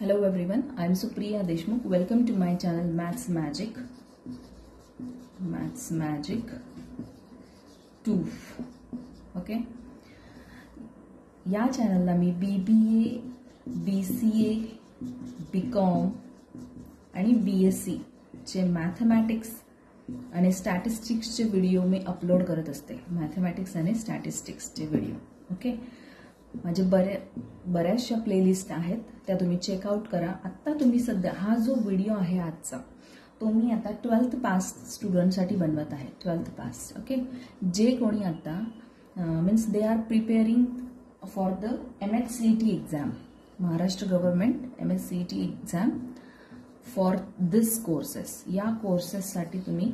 Hello everyone, I am Supriya Deshmukh. Welcome to my channel Maths Magic 2. Okay. या चॅनलला मी BBA, BCA, BCom आणि BSc चे mathematics आणि स्टॅटिस्टिक्सचे video मी upload करत असते. मॅथमॅटिक्स आणि स्टॅटिस्टिक्सचे व्हिडिओ. ओके. माझे बऱ्याचशा प्लेलिस्ट आहेत, त्या तुम्ही चेकआउट करा. आत्ता तुम्ही सध्या हा जो व्हिडिओ आहे आजचा, तो मी आता 12th पास स्टुडंटसाठी बनवत आहे. 12th pass. ओके. जे कोणी आता means they are preparing for the MHCET exam, Maharashtra government MHCET exam for this courses. या कोर्सेससाठी तुम्ही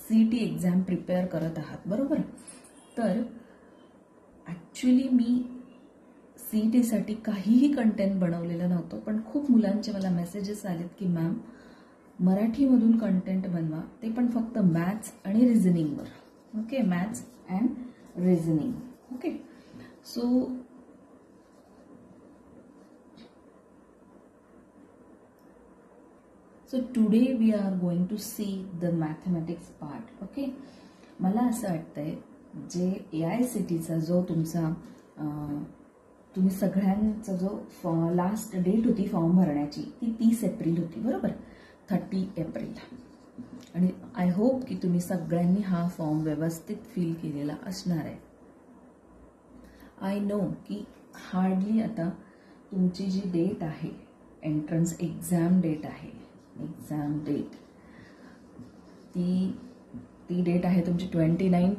CET एक्झाम प्रिपेअर करत आहात, बरोबर? तर ॲक्च्युली मी CETसाठी काहीही कंटेंट बनवलेलं नव्हतं, पण खूप मुलांचे मला मेसेजेस आलेत की मॅम मराठीमधून कंटेंट बनवा, ते पण फक्त मॅथ्स आणि रिझनिंगवर. Okay. Maths and reasoning. Okay. So today we are going to see the mathematics part. Okay. मला असं वाटतंय जे AICTEचा जो तुमचा तुम्ही सगळ्यांचा जो लास्ट डेट होती फॉर्म भरण्याची, ती 30 एप्रिल होती, बरोबर? 30 एप्रिल. आणि आय होप की तुम्ही सगळ्यांनी हा फॉर्म व्यवस्थित फिल केलेला असणार आहे. आय नो की हार्डली आता तुमची जी डेट आहे, एंट्रन्स एक्झाम डेट आहे, एक्झाम डेट ती डेट आहे तुमची 27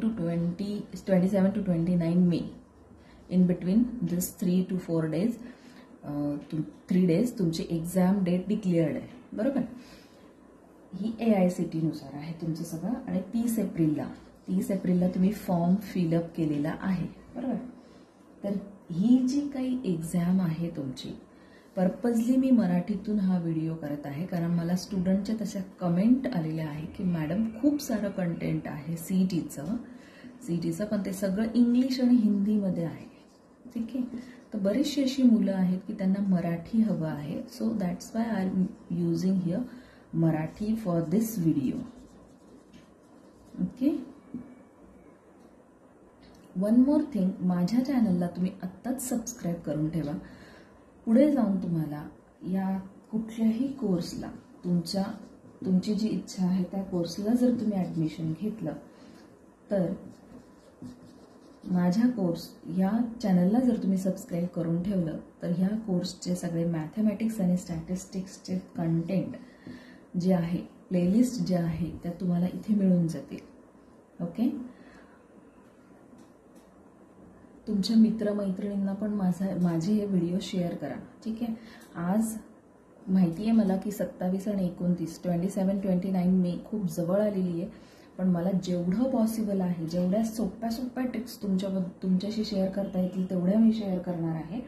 to 29 may. In between this 3 to 4 days 3 days तुमची एक्झाम डेट डिक्लेअर्ड आहे, बरोबर? ही AICTE नुसार आहे तुमचं सगळं. आणि 30 एप्रिलला तुम्ही फॉर्म फिलअप केलेला आहे, बरोबर? तर ही जी काही एक्झाम आहे तुमची, पर्पजली मी मराठीतून हा व्हिडिओ करत आहे कारण मला स्टुडंटच्या तशा कमेंट आलेल्या आहे की मॅडम खूप सारं कंटेंट आहे CETचं, पण ते सगळं इंग्लिश आणि हिंदीमध्ये आहे. ठीक आहे. तर बरेचशी अशी मुलं आहेत की त्यांना मराठी हवं आहे. So that's why I am using here Marathi for this video. Okay. One more thing, माझ्या चॅनलला तुम्ही आत्ताच सबस्क्राईब करून ठेवा. पुढे जाऊन तुम्हाला या कुठल्याही कोर्सला तुमची जी इच्छा आहे त्या कोर्सला जर तुम्ही ॲडमिशन घेतलं तर माझ्या कोर्स या चॅनलला जर तुम्ही सबस्क्राईब करून ठेवलं तर ह्या कोर्सचे सगळे मॅथमॅटिक्स आणि स्टॅटिस्टिक्सचे कंटेंट जे आहे, प्लेलिस्ट जे आहे, त्या तुम्हाला इथे मिळून जातील. ओके. तुमच्या मित्रमैत्रिणींना पण माझे हे व्हिडिओ शेअर करा. ठीक आहे. आज माहिती आहे मला की 27 आणि 29 27-29 मे खूप जवळ आलेली आहे, पण मला जेवढं पॉसिबल आहे, जेवढ्या सोप्या टिप्स तुमच्याशी शेअर करता येतील तेवढ्या मी शेअर करणार आहे.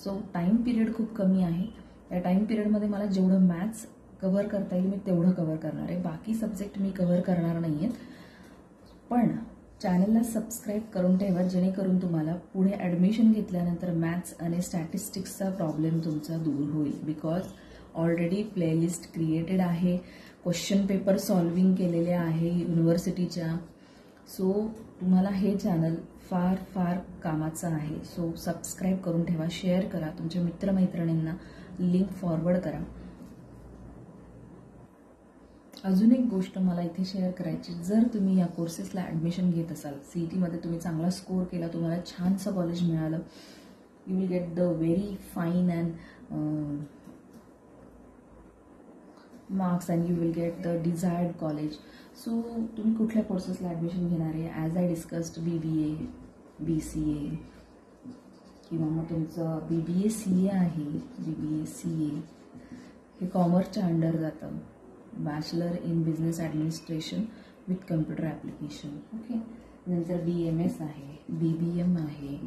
सो टाईम पिरियड खूप कमी आहे. त्या टाईम पिरियडमध्ये मला जेवढं मॅथ्स कव्हर करता येईल मी तेवढं कव्हर करणार आहे. बाकी सब्जेक्ट मी कव्हर करणार नाही आहेत. पण चॅनलला सबस्क्राईब करून ठेवा जेणेकरून तुम्हाला पुढे ॲडमिशन घेतल्यानंतर मॅथ्स आणि स्टॅटिस्टिक्सचा प्रॉब्लेम तुमचा दूर होईल. बिकॉज ऑलरेडी प्लेलिस्ट क्रिएटेड आहे, क्वेश्चन पेपर सॉल्विंग केलेले आहे युनिव्हर्सिटीच्या. सो तुम्हाला हे चॅनल फार फार कामाचं आहे. सो सबस्क्राईब करून ठेवा, शेअर करा, तुमच्या मित्रमैत्रिणींना लिंक फॉरवर्ड करा. अजून एक गोष्ट मला इथे शेअर करायची, जर तुम्ही या कोर्सेसला ॲडमिशन घेत असाल, CETमध्ये तुम्ही चांगला स्कोर केला, तुम्हाला छानसं कॉलेज मिळालं, you will get the very fine and marks and you will get the desired college. So तुम्ही कुठल्या कोर्सेसला ॲडमिशन घेणार आहे? As I discussed BBA, BCA किंवा मग तुमचं BBA CA आहे. BBA CA हे कॉमर्सच्या अंडर जातं. Bachelor in business administration with computer application. Okay. नंतर BMS आहे, BBM आहे,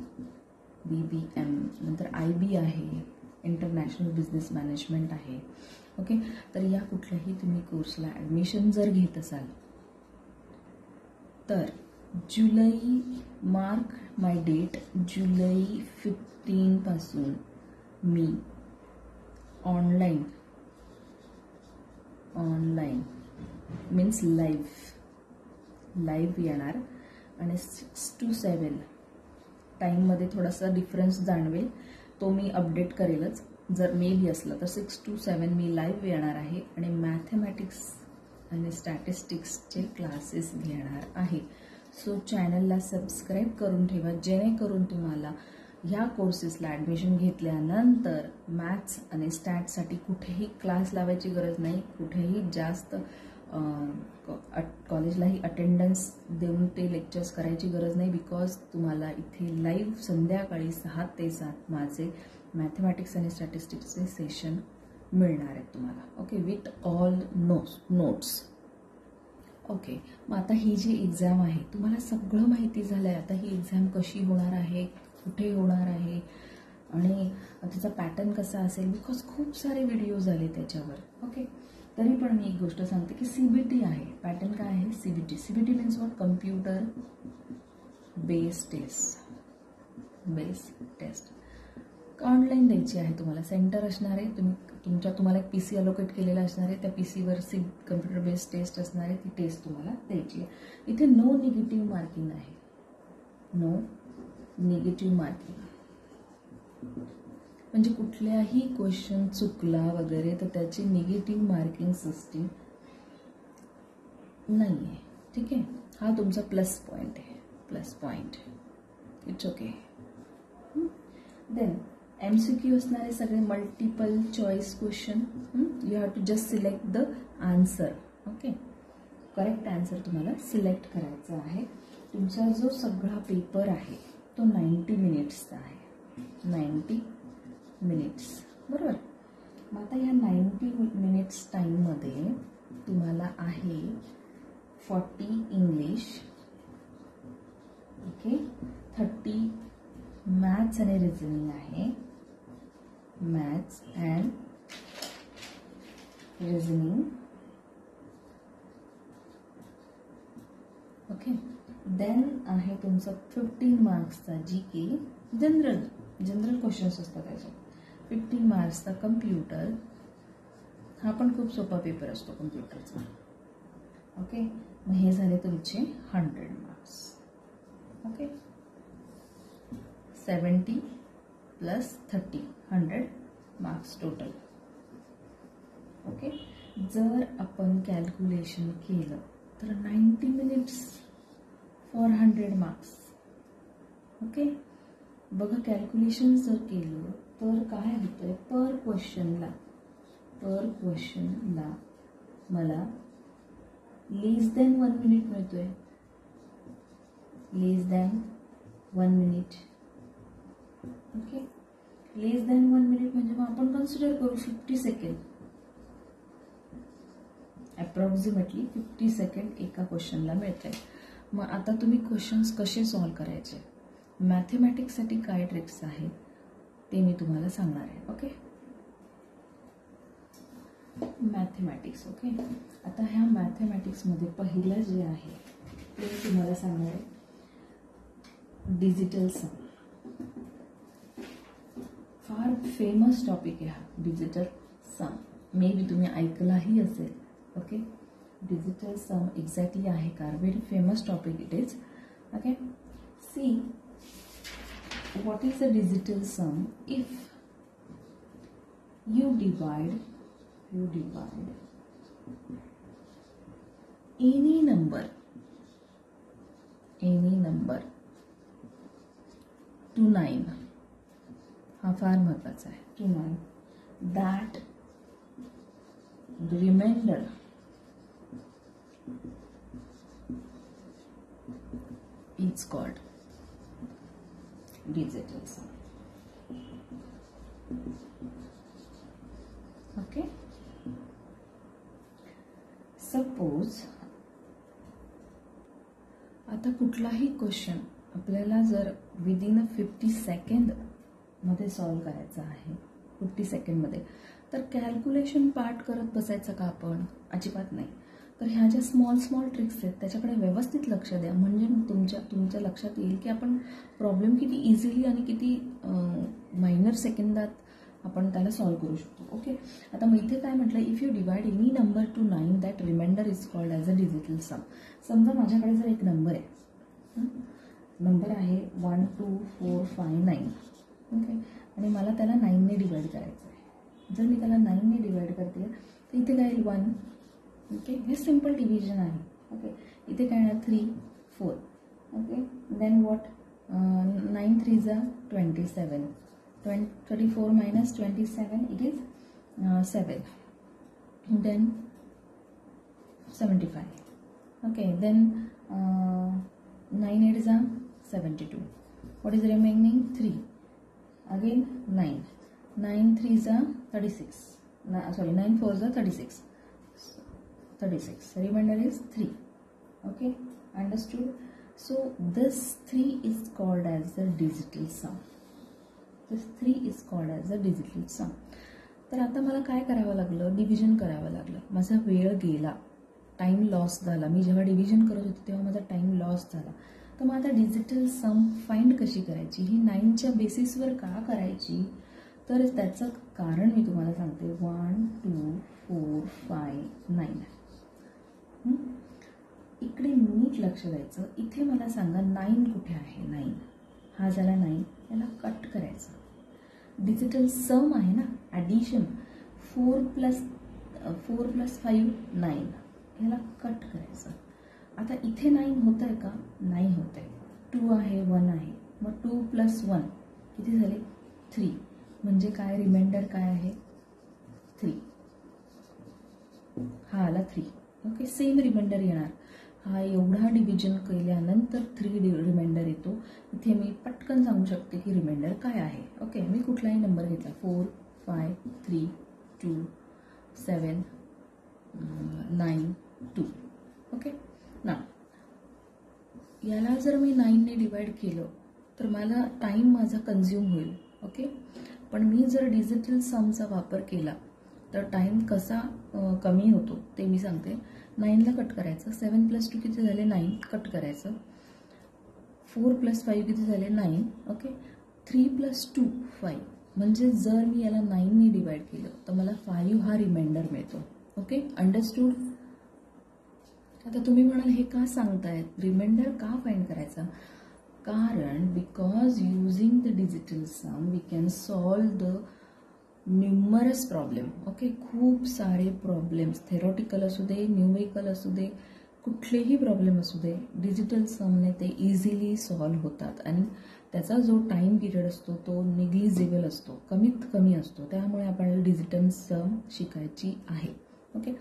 BBM, नंतर IB आहे, इंटरनॅशनल बिझनेस मॅनेजमेंट आहे. ओके. तर या कुठल्याही तुम्ही कोर्सला ॲडमिशन जर घेत असाल तर जुलै, मार्क माय डेट, जुलै 15 पासून मी ऑनलाईन मीन्स लाईव्ह येणार आणि 6 to 7 टाईममध्ये थोडासा डिफरन्स जाणवेल, तो मी अपडेट करेलच. जर मे बी असलं तर 6 to 7 मी लाईव्ह येणार आहे आणि मॅथमॅटिक्स आणि स्टॅटिस्टिक्सचे क्लासेस घेणार आहे. सो चॅनलला सबस्क्राईब करून ठेवा, जेणेकरून तुम्हाला ह्या कोर्सेसला ॲडमिशन घेतल्यानंतर मॅथ्स आणि स्टॅटसाठी कुठेही क्लास लावायची गरज नाही, कुठेही जास्त कॉलेजलाही अटेंडन्स देऊन ते लेक्चर्स करायची गरज नाही. बिकॉज तुम्हाला इथे लाईव्ह संध्याकाळी 6 ते 7 माझे मॅथमॅटिक्स आणि स्टॅटिस्टिक्सचे सेशन मिळणार आहेत तुम्हाला. Okay, with all notes. Okay, मग आता ही जी एक्झाम आहे तुम्हाला सगळं माहिती झालं आहे. आता ही एक्झाम कशी होणार आहे, कुठे होणार आहे आणि त्याचा पॅटर्न कसा असेल, बिकॉज खूप सारे व्हिडिओज आले त्याच्यावर. ओके, तरी पण मी एक गोष्ट सांगते की CBT आहे. पॅटर्न काय आहे? CBT means what? Computer based test. Online द्यायची आहे तुम्हाला. सेंटर असणार आहे, तुम्हाला एक PC अलोकेट केलेला असणार आहे. त्या PCवर कम्प्युटर बेस्ड टेस्ट असणार आहे. ती टेस्ट तुम्हाला द्यायची आहे. इथे नो निगेटिव्ह मार्किंग आहे. नो निगेटिव्ह मार्किंग म्हणजे कुठल्याही क्वेश्चन चुकला वगैरे तर त्याची निगेटिव्ह मार्किंग सिस्टीम नाही आहे. ठीक आहे, हा तुमचा प्लस पॉईंट आहे. Plus point, it's okay. Then MCQ असणारे सगळे multiple choice question. You have to just select the answer. Okay, correct answer तुम्हाला सिलेक्ट करायचा आहे. तुमचा जो सगळा पेपर आहे तो 90 मिनिट्सचा आहे. 90 मिनिट्स, बरोबर. मग आता ह्या 90 मिनिट्स टाईममध्ये तुम्हाला आहे 40 इंग्लिश, ओके, 30 मॅथ्स आणि रिझनिंग आहे. Maths and reasoning, okay. Then आहे तुमचं 15 मार्क्सचा GK, जनरल क्वेश्चन्स असतात त्याच्यात. 15 मार्क्सचा कम्प्युटर, हा पण खूप सोपा पेपर असतो कम्प्युटरचा. ओके, मग हे झाले तुमचे 100 marks. Okay, 70 + 30 100 marks total. Okay, जर आपण कॅल्क्युलेशन केलं तर 90 मिनिट्स फॉर 100 मार्क्स. ओके, बघा कॅल्क्युलेशन जर केलं तर काय होतंय, पर क्वेश्चनला मला लेस दॅन 1 मिनिट मिळतोय. लेस दॅन 1 मिनिट. ओके, लेस दॅन 1 मिनिट म्हणजे मग आपण कन्सिडर करू 50 सेकंड. अप्रॉक्सिमेटली 50 सेकंड एका क्वेश्चनला मिळते. मग आता तुम्ही क्वेश्चन्स कसे सॉल्व करायचे, मॅथमॅटिक्ससाठी काय ट्रिक्स आहेत ते मी तुम्हाला सांगणार आहे. Okay, mathematics. ओके, आता ह्या मॅथमॅटिक्समध्ये पहिलं जे आहे ते तुम्हाला सांगणार आहे डिजिटल सम. फार फेमस टॉपिक आहे हा डिजिटल सम. मे बी तुम्ही ऐकलाही असेल. ओके, डिजिटल सम एक्झॅक्टली आहे का? Very famous topic it is. Okay, see what is a digital sum? If you divide any number to 9, हा फार महत्वाचा आहे, to 9, that the remainder is called digital sum. Okay, suppose आता कुठलाही question आपल्याला जर विदिन 50 सेकंड मध्ये solve करायचा आहे, 50 सेकंडमध्ये, तर कॅल्क्युलेशन पार्ट करत बसायचं का आपण? अजिबात नाही. तर ह्या ज्या स्मॉल ट्रिक्स आहेत त्याच्याकडे व्यवस्थित लक्ष द्या, म्हणजे तुमच्या लक्षात येईल की आपण प्रॉब्लेम किती इझिली आणि किती मायनर सेकंदात आपण त्याला सॉल्व्ह करू शकतो. ओके, आता मग इथे काय म्हटलं, if you divide any number to 9 that remainder is called as a digital sum. समजा माझ्याकडे जर एक नंबर आहे, नंबर आहे 1 2 4 5 9. ओके, आणि मला त्याला 9ने डिवाइड करायचं आहे. जर मी त्याला 9ने डिवाइड करते तर इथे काय येईल 1. ओके, हे सिम्पल डिव्हिजन आहे. ओके, इथे काय येणार 3 4. ओके, देन वॉट, 9 3 जा 27. 34 minus 27, it is 7. Then 75. Okay, then 9 8 is 72. What is remaining? 3. Again 9. 9 3 is 36. 9 4 is 36. 36. Remainder is 3. Okay, understood? So this 3 is called as the digital sum. This 3 is called as a digital sum. तर आता मला काय करावं लागलं, division करावं लागलं. माझा वेळ गेला, टाईम लॉस झाला. मी जेव्हा डिव्हिजन करत होते तेव्हा माझा टाईम लॉस झाला. तर मग आता डिजिटल सम फाइंड कशी करायची, ही 9च्या बेसिसवर का करायची, तर त्याचं कारण मी तुम्हाला सांगते. 1 2 4 5 9. इकडे नीट लक्ष द्यायचं. इथे मला सांगा 9 कुठे आहे. 9 हा झाला 9, याला कट करायचं. डिजिटल सम आहे ना, ॲडिशन. 4 + 5 9, याला कट करायचं. आता इथे 9 होत आहे का, नाही होत आहे. 2 आहे 1 आहे, मग 2 + 1 किती झाले 3. म्हणजे काय, रिमाइंडर काय आहे 3. हा आला 3. ओके, सेम रिमाइंडर येणार. हा एवढा डिव्हिजन केल्यानंतर 3 रिमाइंडर येतो. इथे मी पटकन सांगू शकते की रिमाइंडर काय आहे. ओके, मी कुठलाही नंबर घेतला, 4 5 3 2 7 9 2. ओके, ना याला जर मी 9ने डिवाइड केलं तर मला टाईम माझा कन्झ्युम होईल. ओके, पण मी जर डिजिटल समचा वापर केला तर टाईम कसा कमी होतो ते मी सांगते. 9ला कट करायचं. 7 + 2 किती झाले 9, कट करायचं. 4 + 5 किती झाले 9. ओके, 3 + 2 5. म्हणजे जर मी याला 9ने डिवाइड केलं तर मला 5 हा रिमाइंडर मिळतो. Okay, understood. आता तुम्ही म्हणाल हे का सांगतायत, रिमाइंडर का फाइंड करायचा. कारण because using the digital sum we can solve the numerous problem. Okay, खूप सारे प्रॉब्लेम्स, थेरॉटिकल असू दे, न्यूमेरिकल असू दे, कुठलेही प्रॉब्लेम असू दे, डिजिटल समने ते इझिली सॉल्व्ह होतात. आणि त्याचा जो टाईम पिरियड असतो तो निग्लिजिबल असतो, कमीत कमी असतो. त्यामुळे आपल्याला डिजिटल सम शिकायची आहे. ओके,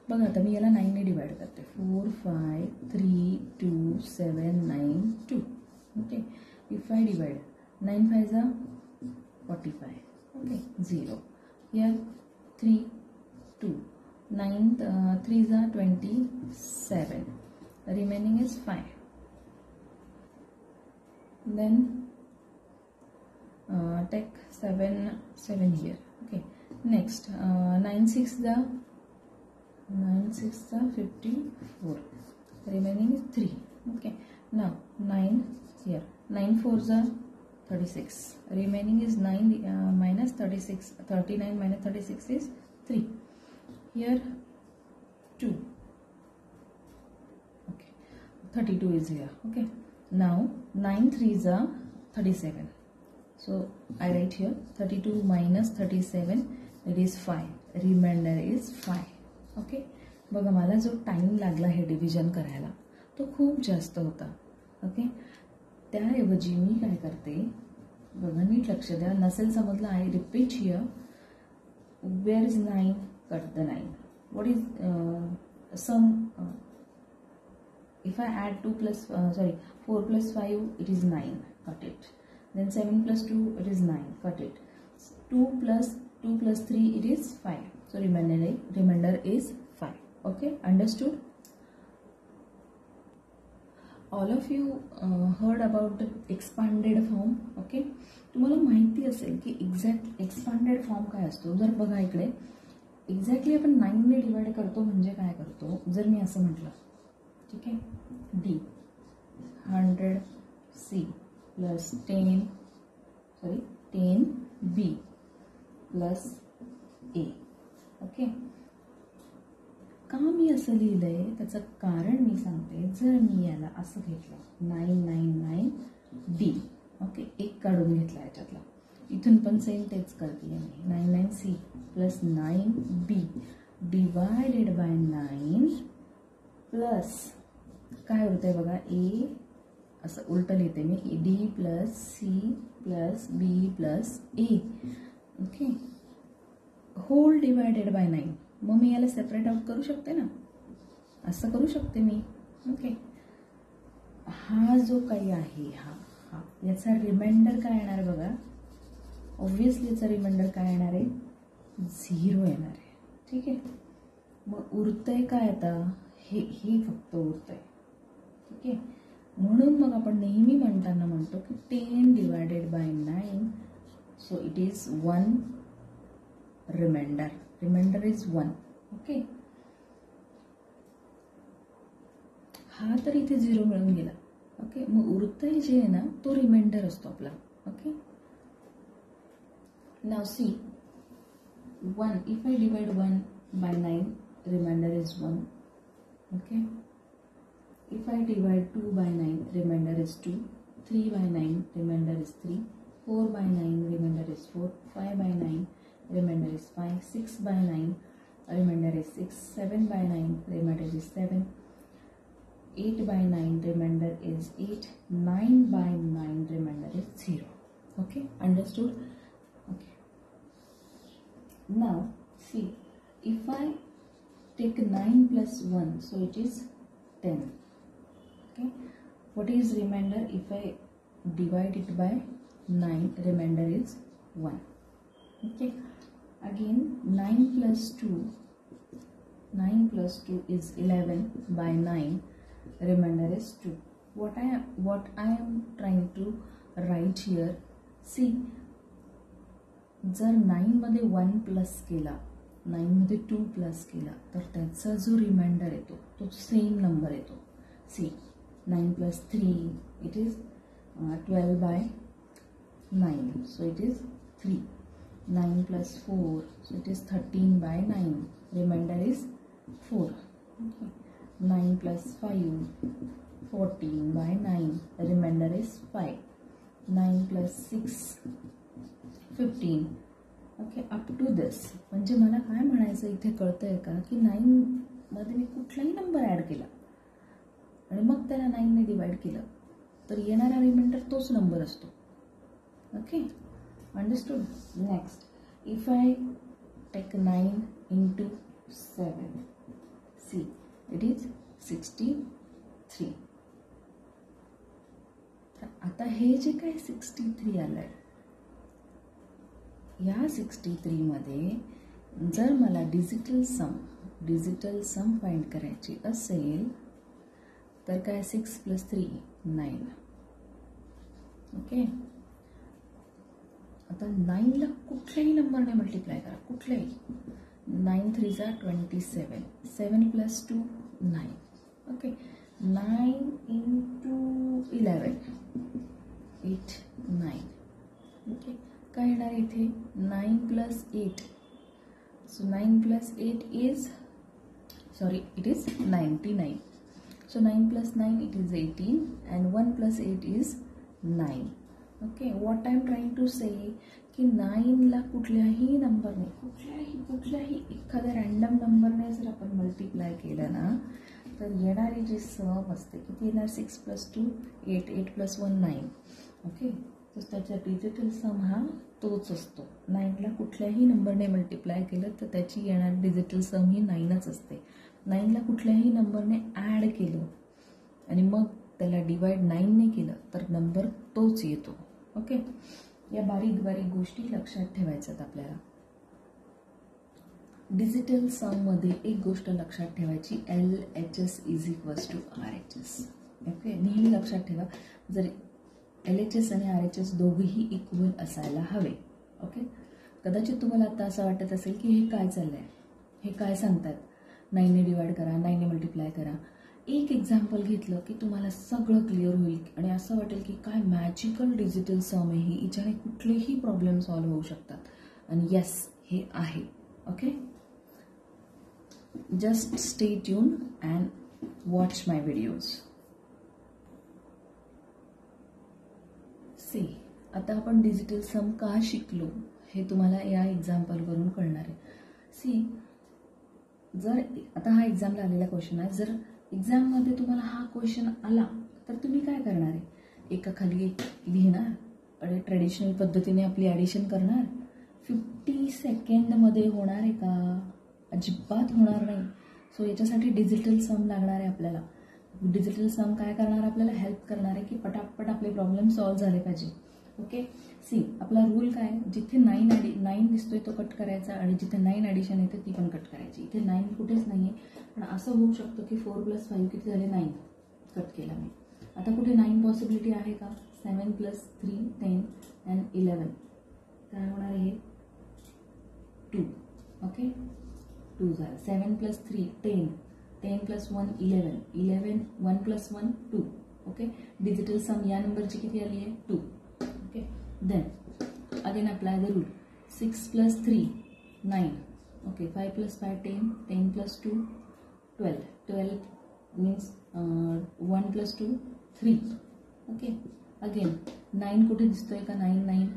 बघा आता मी याला 9ने डिवाइड करते. 4 5 3 2 7 9 2. ओके, इफ आय डिवाइड 9 5 जा 45. Okay, 0. Here 3 2. 9 3 जा 27. The remaining is 5. Then take 7 here. Okay, next 9 6 जा 54. The remaining is 3. Okay, now 9 here. 9 4 जा 36. Remaining is 9 minus 36. 39 minus 36 is 3. Here 2. Okay, 32 is here. Okay, now 9 3s are 37. So I write here 32 minus 37, it is 5. Remainder is 5. Okay, बघा मला जो time लागला हे division करायला तो खूप जास्त होता. ओके, त्याऐवजी मी काय करते, बघा नीट लक्ष द्या, नसेल समजलं I repeat here. Where is 9, cut the 9. What is sum, if I add 4 + 5 it is 9, cut it. Then 7 + 2 it is 9, cut it. 2 + 3 it is 5. So remainder is 5. Okay, understood? All of you heard about the expanded form. Okay, तुम्हाला माहिती असेल की exact expanded form काय असतो. जर बघा इकडे exactly आपण 9ने डिवाइड करतो म्हणजे काय करतो. जर मी असं म्हटलं, ठीक आहे, D 100C + 10B प्लस ए. ओके, का मी असं लिहिलंय त्याचं कारण मी सांगते. जर मी याला असं घेतलं 999D, ओके, एक काढून घेतला याच्यातला, इथून पण सेम तेच करते मी. 99C plus 9B divided by 9 plus काय होतंय बघा, ए असं उलटं लिहिते मी, D plus C plus B plus A. Okay, whole divided by 9. मग मी याला सेपरेट आउट करू शकते ना, असं करू शकते मी. ओके, हा जो काही आहे हा हा याचा रिमाइंडर काय येणार बघा. ऑब्व्हियसली याचा रिमाइंडर काय येणार आहे, 0 येणार आहे. ठीक आहे, मग उरतंय काय आता, हे फक्त उरतंय. ठीक आहे, म्हणून मग आपण नेहमी म्हणताना म्हणतो की 10 divided by 9, so it is 1 remainder. Remainder is 1. Okay, हा तर इथे 0 मिळून गेला. ओके, मग उरतंय जे आहे ना तो रिमाइंडर असतो आपला. Okay, now see 1. If I divide 1 by 9, remainder is 1. Okay, if I divide 2 by 9, remainder is 2. 3 by 9, remainder is 3. 4 by 9, remainder is 4. 5 by 9, remainder is 5. 6 by 9, remainder is 6. 7 by 9, remainder is 7. 8 by 9, remainder is 8. 9 by 9, remainder is 0. Okay, understood? Okay. Now, see, if I take 9 plus 1, so it is 10. Okay, what is remainder? If I divide it by 9, remainder is 1. Okay, again 9 plus 2 is 11 by 9, remainder is 2. What I am trying to write here, see, जर 9 मध्ये 1 plus केला, 9 मध्ये 2 plus केला, तर त्याचा जो remainder येतो तो सेम नंबर येतो. See 9 plus 3, it is 12 by 9, so it is 3. 9 plus 4, so it is 13 by 9, remainder is 4. Okay. 9 plus 5, 14 by 9, remainder is 5. 9 plus 6, 15. Okay, up to दिस. म्हणजे मला काय म्हणायचं इथे कळतंय का की 9 मध्ये मी कुठलाही नंबर ॲड केला आणि मग त्याला 9 ने डिवाइड केलं तर येणारा रिमाइंडर तोच नंबर असतो. Okay, understood? Next, if I take 9 into 7, see it is 63. तर आता हे जे काही 63 आलंय, या 63 मध्ये जर मला डिजिटल सम फाइंड करायची असेल तर काय, 6 plus 3 9. ओके, आता 9 ला कुठल्याही नंबरने मल्टिप्लाय करा, कुठल्याही. 9 3 जा 27. 7 plus 2 9. Okay, 9 into 11 8 9. ओके, काय येणार इथे, 9 plus 8. So 9 plus 8 is, sorry, it is 99. So 9 plus 9, it is 18, and 1 plus 8 is 9. Okay, what I am trying to say की 9 ला कुठल्याही नंबरने, कुठल्याही एखाद्या रँडम नंबरने जर आपण मल्टिप्लाय केलं ना तर येणारी जी सम असते किती येणार, 6 plus 2 8, 8 plus 1 9. ओके, तर त्याचा डिजिटल सम हा तोच असतो. 9 ला कुठल्याही नंबरने मल्टिप्लाय केलं तर त्याची येणारी डिजिटल सम ही 9च असते. 9 ला कुठल्याही नंबरने ॲड केलं आणि मग त्याला डिवाइड 9 ने केलं तर नंबर तोच येतो. ओके, या बारीक बारीक गोष्टी लक्षात ठेवायच्यात आपल्याला. डिजिटल सममध्ये एक गोष्ट लक्षात ठेवायची, LHS is equals to RHS. Okay, नेहमी लक्षात ठेवा, जर LHS आणि RHS दोघेही इक्वल असायला हवे. ओके, कदाचित तुम्हाला आता असं वाटत असेल की हे काय चाललंय, हे काय सांगतात, 9 ने डिवाइड करा, 9 ने मल्टिप्लाय करा. एक एक्झाम्पल घेतलं की तुम्हाला सगळं क्लिअर होईल आणि असं वाटेल की काय मॅजिकल डिजिटल सम आहे ही, हिच्याने कुठलेही प्रॉब्लेम सॉल्व्ह होऊ शकतात. आणि येस हे आहे. Okay, just stay tune and watch my videos. See, आता आपण डिजिटल सम का शिकलो हे तुम्हाला या एक्झाम्पलवरून कळणार आहे. सी, जर आता हा एक्झामला आलेला क्वेश्चन आहे, जर एक्झाममध्ये तुम्हाला हा क्वेश्चन आला तर तुम्ही काय करणार आहे? एका खाली एक लिहिणार आणि ट्रेडिशनल पद्धतीने आपली ॲडिशन करणार. 50 सेकंडमध्ये होणार आहे का? अजिबात होणार नाही. सो याच्यासाठी डिजिटल सम लागणार आहे आपल्याला. डिजिटल सम काय करणार? आपल्याला हेल्प करणार आहे की पटापट आपले प्रॉब्लेम सॉल्व्ह झाले पाहिजे. ओके, सी, आपला रूल काय? जिथे 9 दिसतोय तो कट करायचा आणि जिथे 9 ॲडिशन येते ती पण कट करायची. इथे 9 कुठेच नाही आहे, पण असं होऊ शकतं की 4 + 5 किती झाले? 9. कट केला मी. आता कुठे 9 पॉसिबिलिटी आहे का? 7 + 3 10 and 11. काय होणार आहे? 2. ओके, 2 झालं. 7 + 3 10 10 + 1 11 11 1 + 1 2. ओके, डिजिटल सम या नंबरची किती आली आहे? 2. Okay, then again apply the rule. 6 + 3 9. Okay, 5 + 5 10 10 + 2 12 12 means 1 + 2 3. Okay, again 9 कुठे दिसतोय का? 9 9.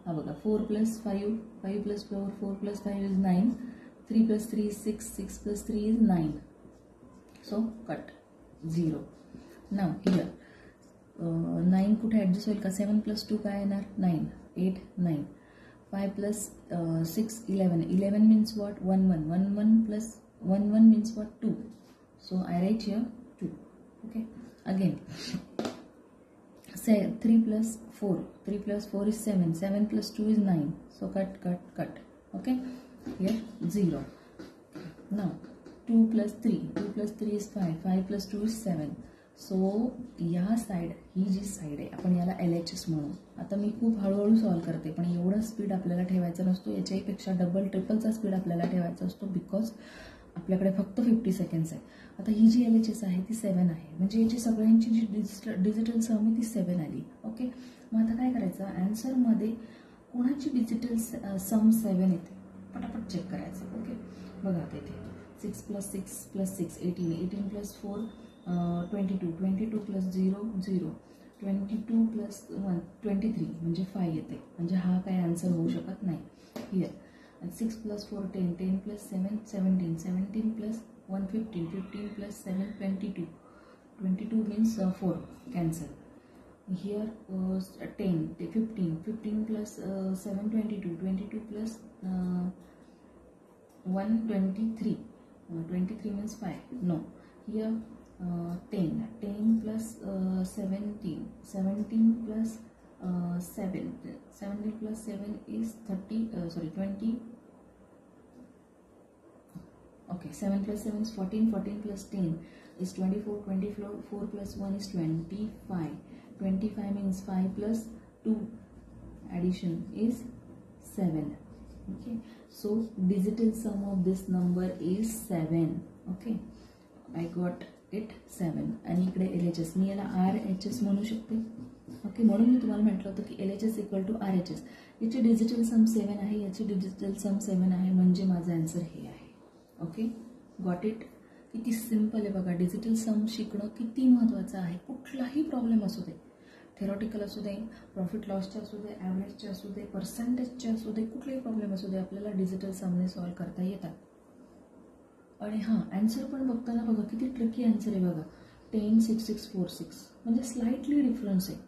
हा बघा, 4 + 5 5 + 4 4 + 5 is 9. 3 + 3 is 6 6 + 3 is 9. So cut 0. Now here 9 कुठे ॲडजस्ट होईल का? 7 + 2 काय येणार? 9 8 9. 5 + 6 11 11 means what? 1 1 1 1 + 1 1 means what? 2. So I write here 2. Okay, again 3 + 4 3 + 4 is 7 7 + 2 is 9. So cut cut cut. Okay, here 0. Now 2 + 3 2 + 3 is 5 5 + 2 is 7. So या साईड, ही जी side आहे आपण याला LHS म्हणू. आता मी खूप हळूहळू सॉल्व करते, पण एवढा स्पीड आपल्याला ठेवायचा नसतो. याच्याहीपेक्षा डबल ट्रिपलचा स्पीड आपल्याला ठेवायचा असतो, बिकॉज आपल्याकडे फक्त 50 सेकंड्स आहे. आता ही जी LHS आहे ती 7 आहे, म्हणजे याची सगळ्यांची जी डिजिटल सम आहे ती 7 आली. ओके, मग आता काय करायचं? ॲन्सरमध्ये कोणाची डिजिटल सम 7 येते पटापट चेक करायचं. ओके, बघा आता इथे 6 + 6 + 6 18 18 + 4 22 22 + 0 0 22 + 1 23 म्हणजे 5 येते, म्हणजे हा काय आन्सर होऊ शकत नाही. Here 6 + 4 10 10 + 7 17 17 + 1 15 15 + 7 22 22 means 4 cancel. Here 10 15 15 + 7 22 22 + 1 23 23 means 5. No, here 10 10 + 17 17 + 7 17 + 7 is 30 20. Okay, 7 + 7 is 14 14 + 10 is 24 24 4 + 1 is 25 25 means 5 + 2 addition is 7. Okay, so digital sum of this number is 7. Okay, I got it 7. आणि इकडे LHS, मी याला RHS म्हणू शकते. ओके, म्हणून मी तुम्हाला म्हटलं होतं की LHS = RHS. याची डिजिटल सम 7 आहे, याची डिजिटल सम 7 आहे, म्हणजे माझं आन्सर हे आहे. Okay, got it? किती सिम्पल आहे बघा. डिजिटल सम शिकणं किती महत्त्वाचं आहे. कुठलाही प्रॉब्लेम असू दे, थेरॉटिकल असू दे, प्रॉफिट लॉसचे असू दे, ॲव्हरेजचे असू दे, पर्सेंटेजचे असू दे, कुठलेही प्रॉब्लेम असू दे, आपल्याला डिजिटल समने सॉल्व्ह करता येतात. आणि हां, ॲन्सर पण बघताना बघा किती ट्रिकी ॲन्सर आहे बघा. 10 6 6 4 6 म्हणजे स्लाइटली डिफरन्स आहे.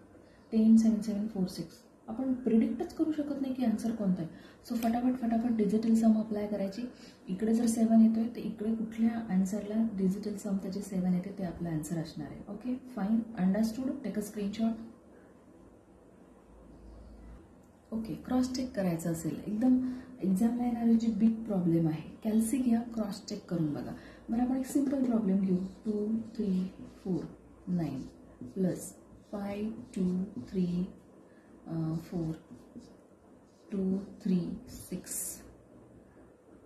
10 7 7 4 6 आपण प्रिडिक्टच करू शकत नाही की ॲन्सर कोणता आहे. सो फटाफट डिजिटल सम अप्लाय करायची. इकडे जर 7 येतोय तर इकडे कुठल्या ॲन्सरला डिजिटल सम त्याचे 7 येते ते आपलं ॲन्सर असणार आहे. Okay, fine, understood. Take a screenshot. Okay, cross check करायचं असेल, एकदम एक्झामला येणारी जी बिग प्रॉब्लेम आहे, कॅल्सी घ्या, क्रॉस चेक करून बघा. बरं, आपण एक सिम्पल प्रॉब्लेम घेऊ. 2 3 4 9 + 5 2 3 4 2 3 6.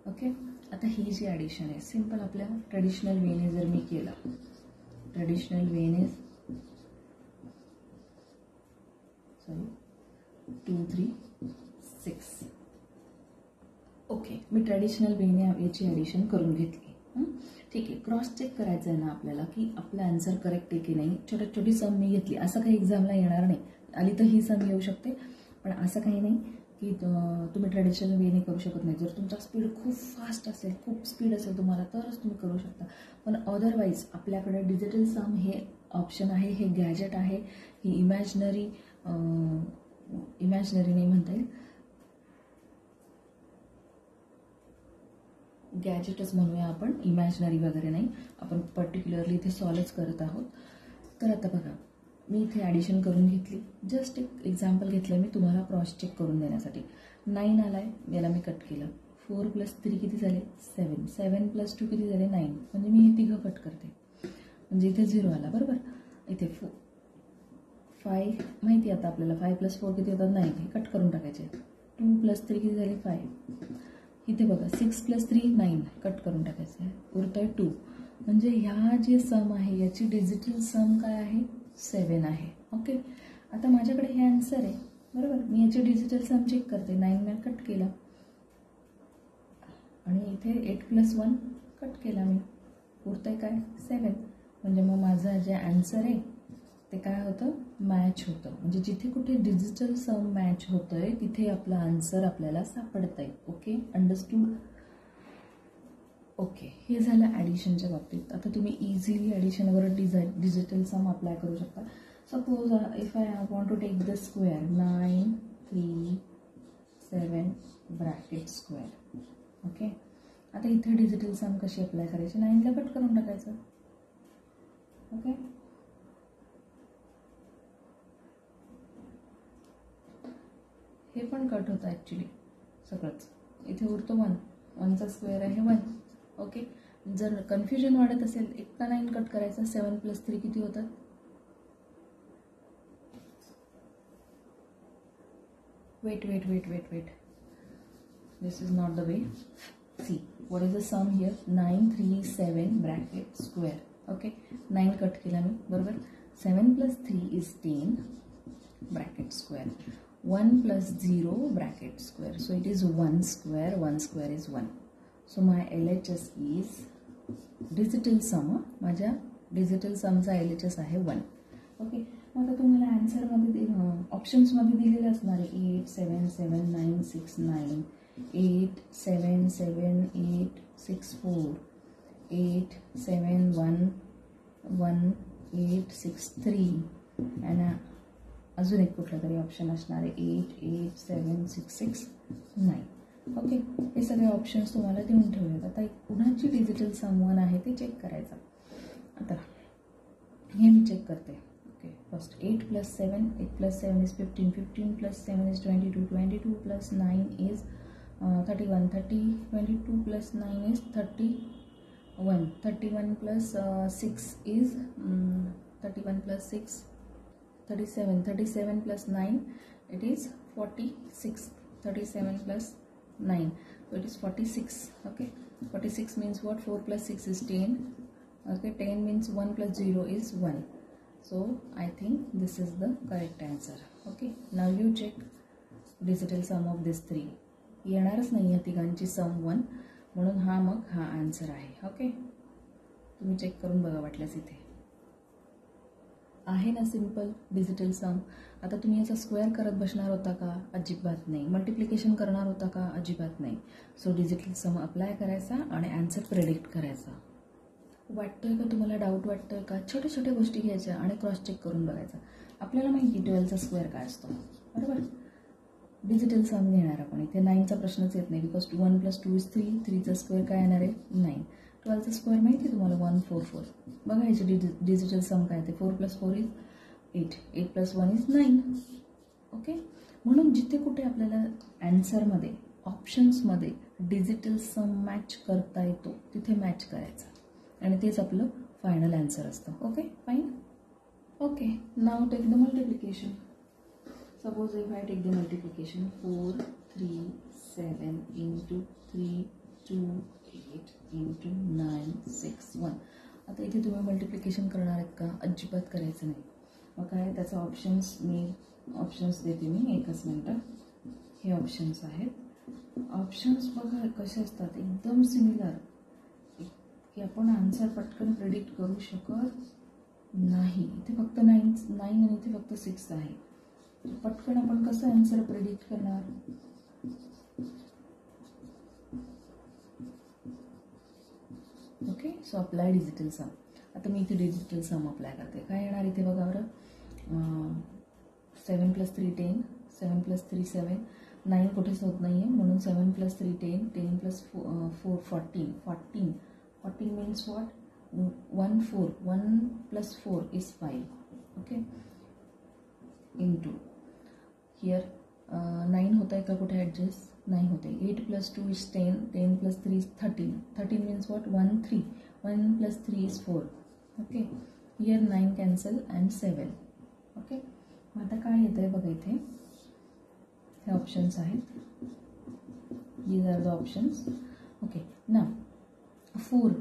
ओके, आता ही जी ॲडिशन आहे सिम्पल आपल्या ट्रेडिशनल वेने जर मी केलं, ट्रेडिशनल वेने 2 3 6. ओके, मी ट्रॅडिशनल वेने याची ॲडिशन करून घेतली. ठीक आहे, क्रॉस चेक करायचं आहे ना आपल्याला की आपलं आन्सर करेक्ट आहे की नाही. छोटी सम मी घेतली, असं काही एक्झामला येणार नाही. आली तर ही सम येऊ शकते, पण असं काही नाही की तुम्ही ट्रॅडिशनल वेने करू शकत नाही. जर तुमचा स्पीड खूप फास्ट असेल, खूप स्पीड असेल तुम्हाला, तरच तुम्ही करू शकता. पण अदरवाईज आपल्याकडे डिजिटल सम हे ऑप्शन आहे, हे गॅजेट आहे, ही इमॅजिनरी नाही म्हणता येईल, गॅजेटच म्हणूया आपण, इमॅजिनरी वगैरे नाही. आपण पर्टिक्युलरली इथे सॉल्वच करत आहोत. तर आता बघा, मी इथे ॲडिशन करून घेतली. जस्ट एक एक्झाम्पल घेतलं मी तुम्हाला क्रॉस चेक करून देण्यासाठी. 9 आला आहे, याला मी कट केलं. 4 + 3 किती झाले? 7. 7 + 2 किती झाले? 9. म्हणजे मी हे तिघं कट करते, म्हणजे इथे 0 आला. बरोबर, इथे 5 माहिती आता आपल्याला. 5 + 4 किती होतात? 9. हे कट करून टाकायचे. 2 + 3 किती झाले? 5. इथे बघा 6 + 3 9, कट करून टाकायचं आहे. उरत आहे 2. म्हणजे ह्या जे सम आहे याची डिजिटल सम काय आहे? 7 आहे. ओके, आता माझ्याकडे हे आन्सर आहे. बरोबर, मी याची डिजिटल सम चेक करते. 9 कट केला आणि इथे 8 + 1 कट केला मी. उरत आहे काय? 7. म्हणजे मग माझं जे आन्सर आहे ते काय होतं? मॅच होतं. म्हणजे जिथे कुठे डिजिटल सम मॅच होतंय तिथे आपलं आन्सर आपल्याला सापडतंय. Okay, understood? ओके, हे झालं ॲडिशनच्या बाबतीत. आता तुम्ही इझिली ॲडिशनवर डिजिटल सम अप्लाय करू शकता. Suppose if I want to take the square 9 3 7 bracket square. Okay, आता इथे डिजिटल सम कशी अप्लाय करायची? 9ला कट करून टाकायचं. ओके, हे पण कट होतं ॲक्च्युली सगळंच. इथे उरतो 1. 1चा स्क्वेअर आहे 1. ओके, जर कन्फ्युजन वाढत असेल, 1 का 9 कट करायचा. 7 + 3 किती होतात? Wait. This is not the way. See, what is the sum here? 9 3 7 bracket square. Okay, 9 cut केला मी. बरोबर, 7 + 3 is 10 bracket square. 1 + 0 bracket square. So it is 1 square. 1 square is 1. So my LHS is digital sum. माझ्या digital समचा LHS आहे 1. Okay, मग आता तुम्हाला आन्सरमध्ये ऑप्शन्समध्ये दिलेलं असणार आहे 8 7 7 9 6 9, 8 7 7 8 6 4, 8 7 1 1 8 6 3 आणि अजून एक कुठला तरी ऑप्शन असणार आहे 8 8 7 6 6 9. ओके, हे सगळे ऑप्शन्स तुम्हाला देऊन ठेवलेत. आता कुणाची डिजिटल सम 1 आहे ते चेक करायचं. आता हे मी चेक करते. Okay, first 8 + 7. 8 + 7 is 15. 15 + 7 is 22. 22 + 9 is 31. 22 + 9 is 31. 31 + 6 is 31 + 6 37. 37 + 9 it is 46. 37 + 9, so it is 46. Okay, 46 means what? 4 + 6 is 10. Okay, 10 means 1 + 0 is 1. So I think this is the correct answer. Okay, now you check digital sum of these 3. येणारच नाही या तिघांची सम 1, म्हणून हा answer आहे. Okay, तुम्ही check करून बघा वाटल्यास. इथे आहे ना सिम्पल डिजिटल सम. आता तुम्ही याचा स्क्वेअर करत बसणार होता का? अजिबात नाही. मल्टिप्लिकेशन करणार होता का? अजिबात नाही. सो डिजिटल सम अप्लाय करायचा आणि आन्सर प्रेडिक्ट करायचा. वाटतोय का तुम्हाला? डाऊट वाटतोय का? छोट्या गोष्टी घ्यायच्या आणि क्रॉस चेक करून बघायचा. आपल्याला माहिती 12चा स्क्वेअर काय असतो. बरोबर, डिजिटल सम घेणार आपण. इथे 9चा प्रश्नच येत नाही, बिकॉज 1 + 2 इज 3. 3चा स्क्वेअर काय येणार आहे? 9. 12चा स्क्वेअर माहिती आहे तुम्हाला? 144. बघा याची डिजिटल सम काय ते? 4 + 4 इज 8. 8 + 1 इज 9. ओके, म्हणून जिथे कुठे आपल्याला ॲन्सरमध्ये ऑप्शन्समध्ये डिजिटल सम मॅच करता येतो तिथे मॅच करायचा आणि तेच आपलं फायनल ॲन्सर असतं. Okay, fine. Okay, now take the multiplication. Suppose if I take the multiplication 4 3 7 into 3 2 8 into 9 6 1. आता इथे तुम्ही मल्टिप्लिकेशन करणार आहेत का? अजिबात करायचं नाही. मग काय त्याचं ऑप्शन्स देते मी. एकच मिनटं. हे ऑप्शन्स आहेत ऑप्शन्स बघा कसे असतात, एकदम सिमिलर, की आपण आन्सर पटकन प्रेडिक्ट करू शकत नाही. इथे फक्त 9 आणि इथे फक्त 6 आहे. पटकन आपण कसं आन्सर प्रेडिक्ट करणार? ओके, सो अप्लाय डिजिटल सम. आता मी इथे डिजिटल सम अप्लाय करते. काय येणार इथे बघा बरं. 7 + 3 10, 7 + 3 7, 9 कुठेच होत नाही आहे म्हणून 7 + 3 10, 10 + 4 14, 14 means what? 1 4, 1 + 4 is 5. Okay, into here 9 होता है का कुठे ॲडजस्ट? नाही होते. 8 + 2 is 10, 10 + 3 is 13, 13 means what? 1 3, 1 + 3 is 4. Okay, here 9 cancel and 7. Okay, मग आता काय येतं आहे बघा, इथे हे ऑप्शन्स आहेत. These are the options. Okay, ना 4.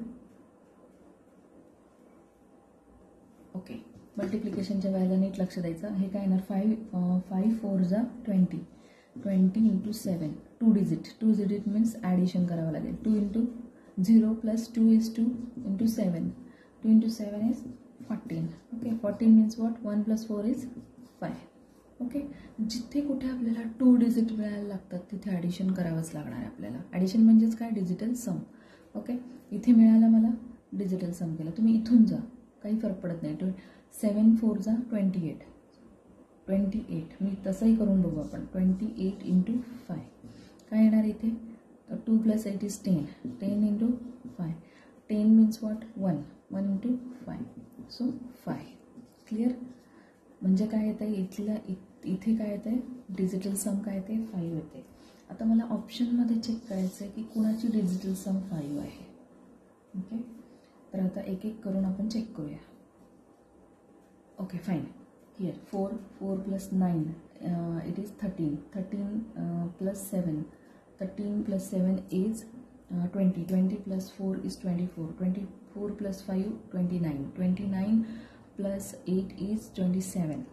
ओके, मल्टिप्लिकेशनच्या वेळेला नीट लक्ष द्यायचं. हे काय येणार? 5 4 = 20, 20 × 7, 2 डिजिट मीन्स ॲडिशन करावं लागेल. 2 × 0 + 2 is 2 × 7, 2 × 7 is 14. Okay, 14 means what? 1 + 4 is 5. Okay, जिथे कुठे आपल्याला 2 डिजिट मिळायला लागतात तिथे ॲडिशन करावंच लागणार आहे आपल्याला. ॲडिशन म्हणजेच काय? डिजिटल सम. ओके, इथे मिळालं मला, डिजिटल सम केला. तुम्ही इथून जा, काही फरक पडत नाही. 7 4 = 28, 28. मी तसंही करून बघू आपण. 28 × 5 काय येणार इथे? 2 + 8 is 10, 10 × 5, 10 means what? 1, 1 × 5, so 5. Clear? म्हणजे काय येतं आहे इथे काय येतं आहे? डिजिटल सम काय येते? 5 येते. आता मला ऑप्शनमध्ये चेक करायचं आहे की कुणाची डिजिटल सम 5 आहे. ओके, तर आता एक एक करून आपण चेक करूया. Okay, fine. Here 4 + 9 it is 13, 13 + 7, 13 + 7 is 20, 20 + 4 is 24, 24 + 5 29, 29 + 8 is 27.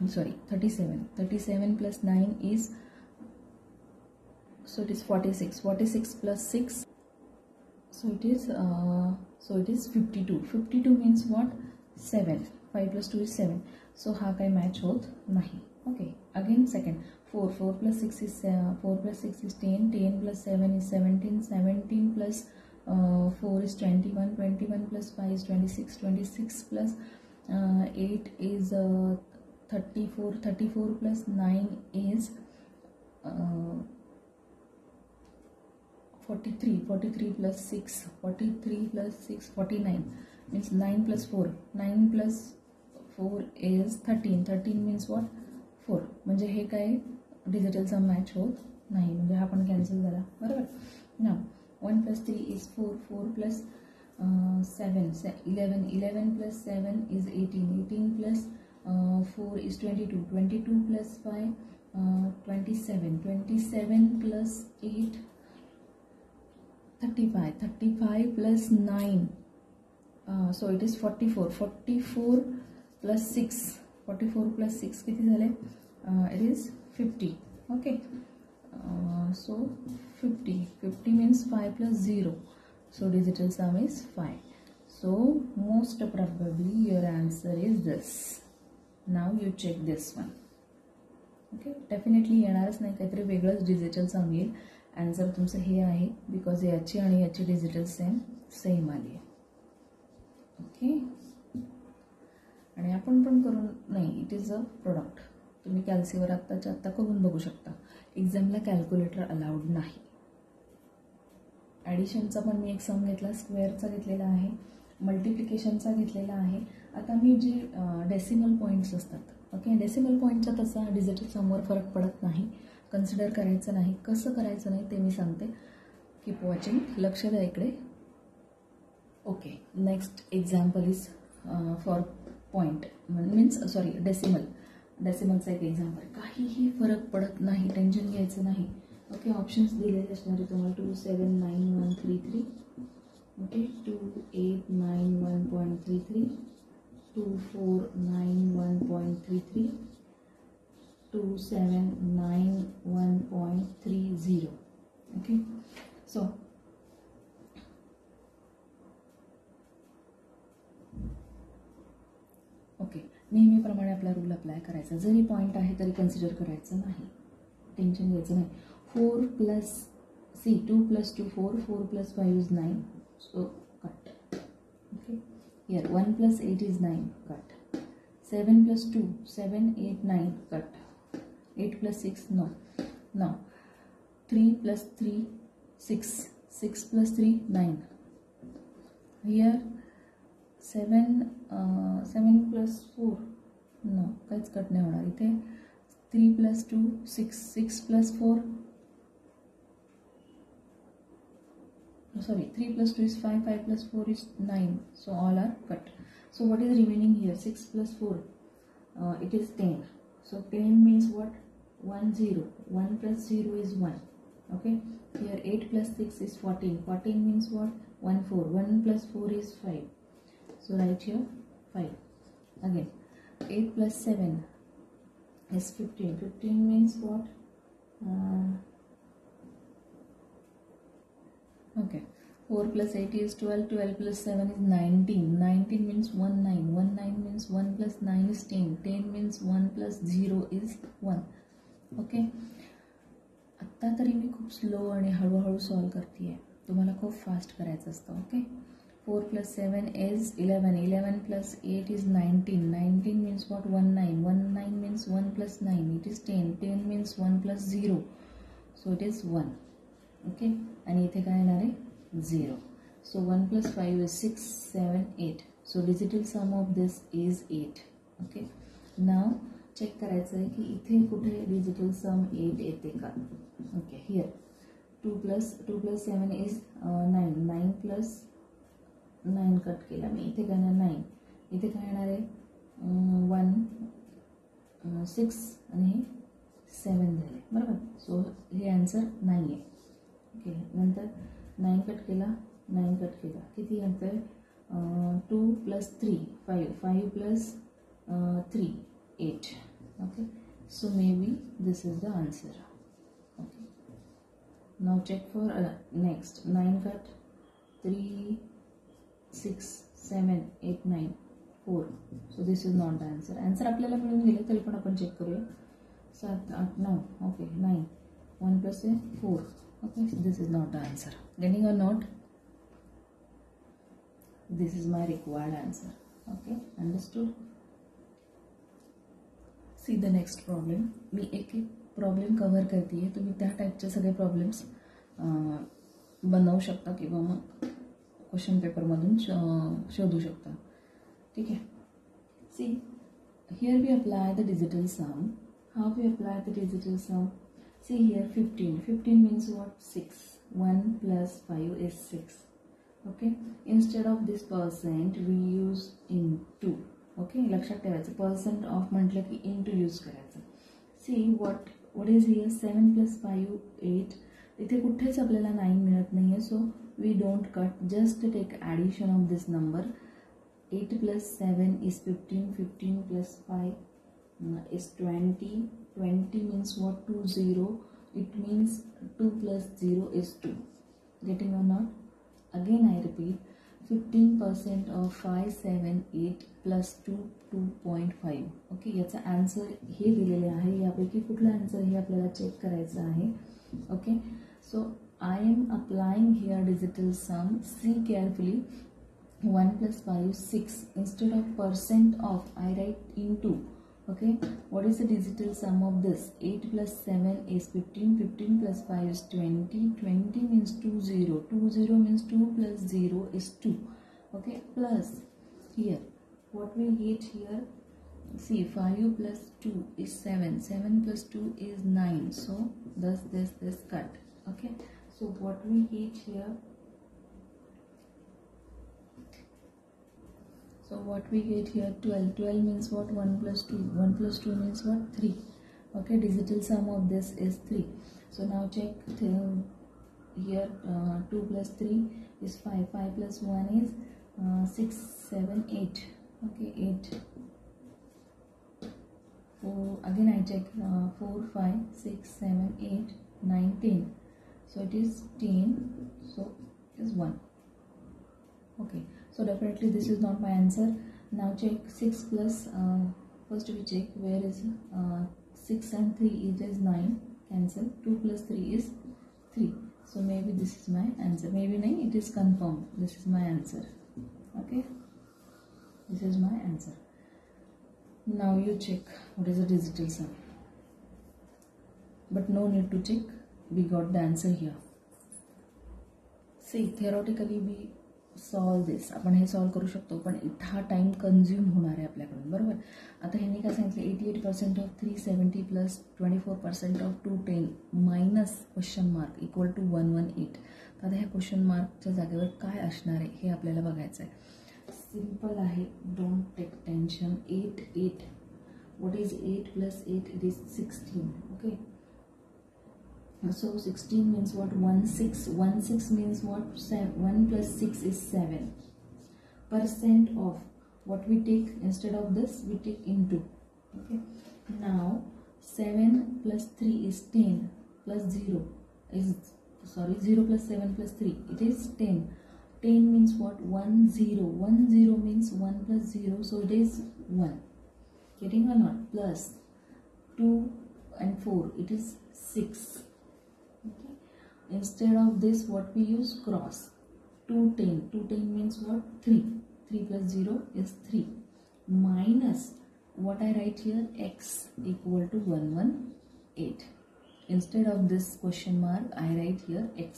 Sorry, 37, 37 + 9 is, so it is 46, 46 + 6, so it is 52. 52 means what? 7, 5 + 2 is 7. So हा काय मॅच होत नाही. Okay, again second. 4 + 6 is 4 + 6 is 10, 10 + 7 is 17, 17 + 4 is 21, 21 + 5 is 26, 26 + 8 is 34, 34 + 9 is 43, 43 + 6, 43 + 6 49 means 9 + 4, 9 + 4 is 13, 13 means what? 4. म्हणजे हे काय डिजिटलचा match होत नाही, म्हणजे हा पण कॅन्सल झाला. बरोबर ना. 1 + 3 is 4, 4 + 7 11, 11 + 7 is 18, 18 + 4 is 22, 22 + 5 27, 27 + 8 35, 35 + 9 so it is 44, 44 + 6, 44 + 6 किती झाले? It is 50. Okay, so 50, 50 means 5 + 0, so digital sum is 5. So most probably your answer is this. Now you check this one. Okay, definitely येणारच नाही, काहीतरी वेगळंच डिजिटल सम येईल. आन्सर तुमचं हे आहे बिकॉज याची आणि याची डिजिटल सेम आली आहे. ओके, आणि आपण पण करून नाही, इट इज अ प्रोडक्ट. तुम्ही कॅल्सीवर आत्ताच्या आत्ता करून बघू शकता. एक्झामला कॅल्क्युलेटर अलाउड नाही. ॲडिशनचा पण मी एक सम घेतला, स्क्वेअरचा घेतलेला आहे, मल्टिप्लिकेशनचा घेतलेला आहे. आता मी जे डेसिमल पॉईंट्स असतात, ओके, डेसिमल पॉईंटचा तसा डिजिटल समवर फरक पडत नाही, कन्सिडर करायचं नाही. कसं करायचं नाही ते मी सांगते. कीप वॉचिंग, लक्ष द्या इकडे. Okay, next example is for point means sorry डेसिमलचा एक एक्झाम्पल. काहीही फरक पडत नाही, टेन्शन घ्यायचं नाही. ओके, ऑप्शन्स दिलेले असणार तुम्हाला. 279133, ओके, 2891.33, 2491.33, 2791.30. Okay, so ओके, नेहमीप्रमाणे आपला रूल अप्लाय करायचा. जरी पॉईंट आहे तरी कन्सिडर करायचं नाही, टेन्शन घ्यायचं नाही. 4 plus 2 plus 2 4, 4 plus 5 is 9, so cut. Okay, here 1 plus 8 is 9, cut. 7 plus 2 7 8 9, cut. 8 plus 6, no. Now 3 plus 3 6, 6 plus 3 9. Here 7 plus 4, no, काहीच कट नाही होणार इथे. 3 plus 2 6, 6 plus 4, sorry, 3 plus 2 is 5, 5 plus 4 is 9, so all are cut. So what is remaining here? 6 plus 4, it is 10. So 10 means what? 1 0. 1 plus 0 is 1. Okay, here 8 plus 6 is 14. 14 means what? 1 4. 1 plus 4 is 5. So write here 5. Again 8 plus 7 is 15. 15 means what? Okay, 4 plus 8 is 12. 12 plus 7 is 19. 19 means 1 9. 1 9 means 1 plus 9 is 10. 10 means 1 plus 0 is 1. Okay, आत्ता तरी मी खूप slow आणि हळूहळू solve करते आहे, तुम्हाला खूप fast करायचं असतं. Okay, 4 plus 7 is 11. 11 plus 8 is 19. 19 means what? 1 9. 1 9 means 1 plus 9, it is 10. 10 means 1 plus 0, so it is 1. Okay, आणि इथे काय येणार आहे? 0. So 1 plus 5 is 6 7 8. So digital sum of this is 8. Okay, now check करायचं आहे की इथे कुठे डिजिटल सम 8 येते का. Okay, here 2 plus 7 is 9. 9 plus 9 cut केला मी, इथे काय येणार? 9. इथे काय येणार आहे? 1 6 आणि 7 झाले, बरोबर. सो हे आन्सर नाही आहे. ओके, नंतर 9 कट केला, 9 कट केला, किती येतं? 2 plus 3 5, 5 plus 3 8. Okay, so may be this is the answer. Okay, now check for next. 9 cut 3 6 7 8 9 4. So this is not the answer. Answer आपल्याला मिळून गेले तरी पण आपण चेक करूया. 7 8 9. Okay, 9 1 plus 4. Okay, so this is not the answer. Getting or not? This is my required answer. Okay, understood? See the next problem. मी एक problem cover करते आहे, तुम्ही त्या टाईपचे सगळे प्रॉब्लेम्स बनवू शकता किंवा मग क्वेश्चन पेपरमधून शोधू शकता. ठीक आहे. See, here we apply the digital sum. How we apply the digital sum? See here 15. 15 means what? 6. 1 plus 5 is 6. Okay. Instead of this percent we use into. Okay. लक्षात ठेवायचं, percent of म्हटलं की into use करायचं. See what is here? 7 plus 5 8. इथे कुठेच आपल्याला 9 मिळत नाही आहे, so we don't cut. Just take addition of this number. 8 plus 7 is 15. 15 plus 5 is 20. 20 means what? 2 0. It means 2 plus 0 is 2. Getting or not? Again I repeat, 15% of 5 7 8 plus 2 2.5. Okay, याचा answer हे दिलेले आहे. यापैकी कुठला आन्सर हे आपल्याला check करायचं आहे. Okay, so I am applying here digital sum. See carefully. 1 plus 5 is 6. Instead of percent of I write into. Okay, what is the digital sum of this? 8 plus 7 is 15. 15 plus 5 is 20. 20 means 2 0. 2 0 means 2 plus 0 is 2. Okay, plus here what we get here? See, 5 plus 2 is 7. 7 plus 2 is 9. So thus this cut. Okay, so what we get here? So what we get here? 12. 12 means what? 1 plus 2. 1 plus 2 means what? 3. Okay, digital sum of this is 3. So now check here. 2 plus 3 is 5. 5 plus 1 is 6 7 8. Okay, 8. Again I check. 4 5 6 7 8 9 10. so it is 10, so it is 1. Okay, so definitely this is not my answer. Now check 6 plus, first we check where is 6 and 3, it is 9, cancel. 2 plus 3 is 3, so maybe this is my answer. Maybe nahi, it is confirmed, this is my answer. Okay, this is my answer. Now you check what is the digital sum, but no need to check, we got the answer here. See, theoretically we solve this, आपण हे solve करू शकतो, पण इतका time consume होणार आहे आपल्याकडून, बरोबर. आता ह्यांनी काय सांगितलं, 88% of 370 plus 24% of 210 minus question mark equal to 118. तर आता ह्या क्वेश्चन मार्कच्या जागेवर काय असणार आहे हे आपल्याला बघायचं आहे. सिंपल आहे, don't take tension. 8 what is 8 plus 8, it is 16. Okay, so 16 means what? 16 means what? 1 plus 6 is 7. Percent of what we take instead of this, we take into. Okay, now 7 plus 3 is 10 plus 0 is, sorry, 0 plus 7 plus 3, it is 10. 10 means what? 1 0. 1 0 means 1 plus 0, so it is 1. Getting or not? Plus 2 and 4, it is 6. Okay. Instead of this, what we use? Cross. 210. 210 means what? 3. 3 plus 0 is 3. Minus what I write here? X equal to 118. Instead of this question mark, I write here X.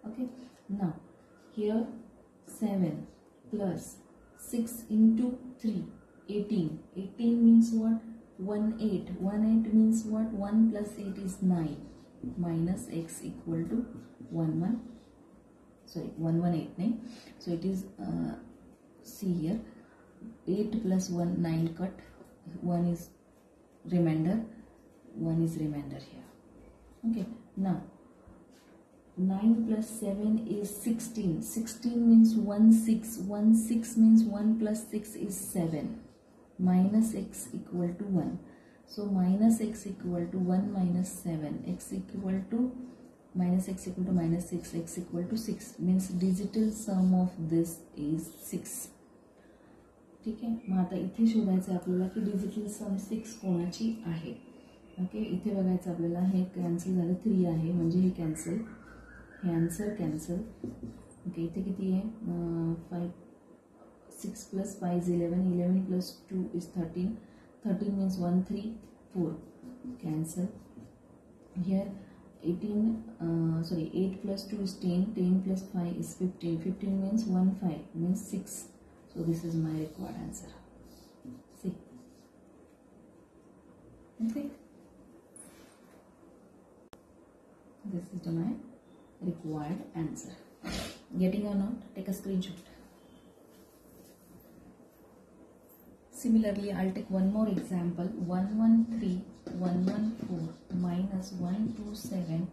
Okay. Now here 7 plus 6 into 3, 18. 18 means what? 18. 18 means what? 1 plus 8 is 9. Minus x equal to 118. So it is, see here, 8 plus 1, 9 cut, 1 is remainder, 1 is remainder here. Okay, now 9 plus 7 is 16. 16 means 16. 16 means 1 plus 6 is 7. Minus x equal to 1. So minus x equal to 1 minus 7, x equal to minus x equal to minus 6, x equal to 6, means digital sum of this is 6. ठीक आहे, मग आता इथे शोधायचं आपल्याला की digital सम 6 कोणाची आहे. ओके, इथे बघायचं आपल्याला, हे कॅन्सल झालं, 3 आहे म्हणजे हे कॅन्सल, हे आन्सर कॅन्सल. ओके, इथे किती आहे? 5 6 plus 5 is 11, 11 plus 2 is 13. 13 means 1 3 4, cancel. Here 8 plus 2 is 10, 10 plus 5 is 15, 15 means 1 5 means 6. So this is my required answer. See, okay, this is my required answer. Getting or not? Take a screenshot. Similarly, I'll take one more example. 113, 114 minus 127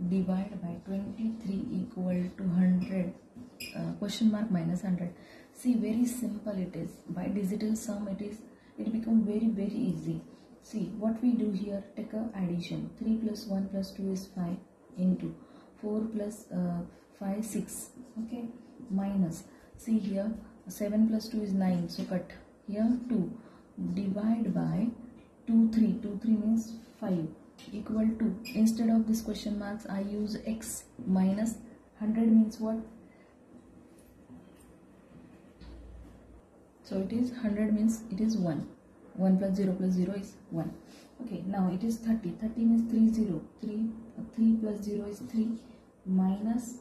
divided by 23 equal to 100. Question mark minus 100. See, very simple it is. By digital sum, it become very easy. See, what we do here, take a addition. 3 plus 1 plus 2 is 5 into 4 plus 5, 6. Okay, minus. See here, 7 plus 2 is 9, so cut. Here 2, divide by 2 3 means 5 equal to, instead of this question marks I use x, minus 100 means what? So it is 100 means it is 1. 1 plus 0 is 1. Okay, now it is 30. 30 means 3 plus 0 is 3 minus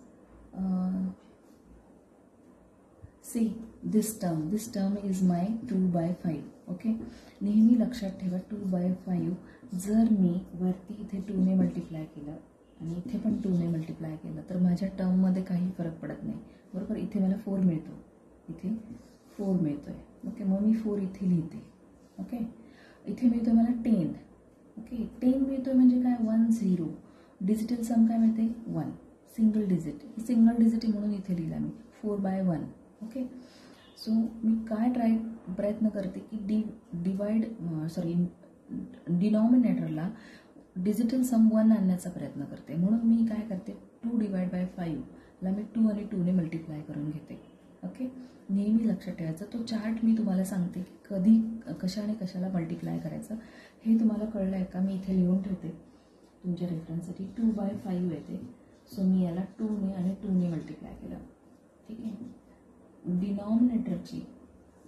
see, this term is my 2 by 5. Okay, नेहमी लक्षात ठेवा 2 by 5 जर मी वरती इथे 2 ने multiply केलं आणि इथे पण 2 ने मल्टिप्लाय केलं तर माझ्या टर्ममध्ये काही फरक पडत नाही, बरोबर. इथे मला 4 मिळतो, इथे 4 मिळतोय. ओके, मग मी 4 इथे लिहिते. ओके, इथे मिळतोय मला 10. ओके, 10 मिळतोय म्हणजे काय? 1 0. डिजिटल सम काय मिळते? 1. सिंगल डिजिट आहे म्हणून इथे लिहिला मी 4 by 1. ओके, सो मी काय प्रयत्न करते की डिनॉमिनेटरला डिजिटल सम 1 आणण्याचा प्रयत्न करते, म्हणून मी काय करते 2 डिवाइड बाय 5 ला मी 2 आणि 2 ने मल्टिप्लाय करून घेते. ओके, नेहमी लक्षात ठेवायचं. तो चार्ट मी तुम्हाला सांगते की कधी कशाने कशाला मल्टिप्लाय करायचं हे तुम्हाला कळलं आहे का? मी इथे लिहून ठेवते तुमच्या रेफरन्ससाठी. 2 बाय 5 येते, सो मी याला 2 ने आणि 2 ने मल्टिप्लाय केलं. ठीक आहे, डिनॉमिनेटरची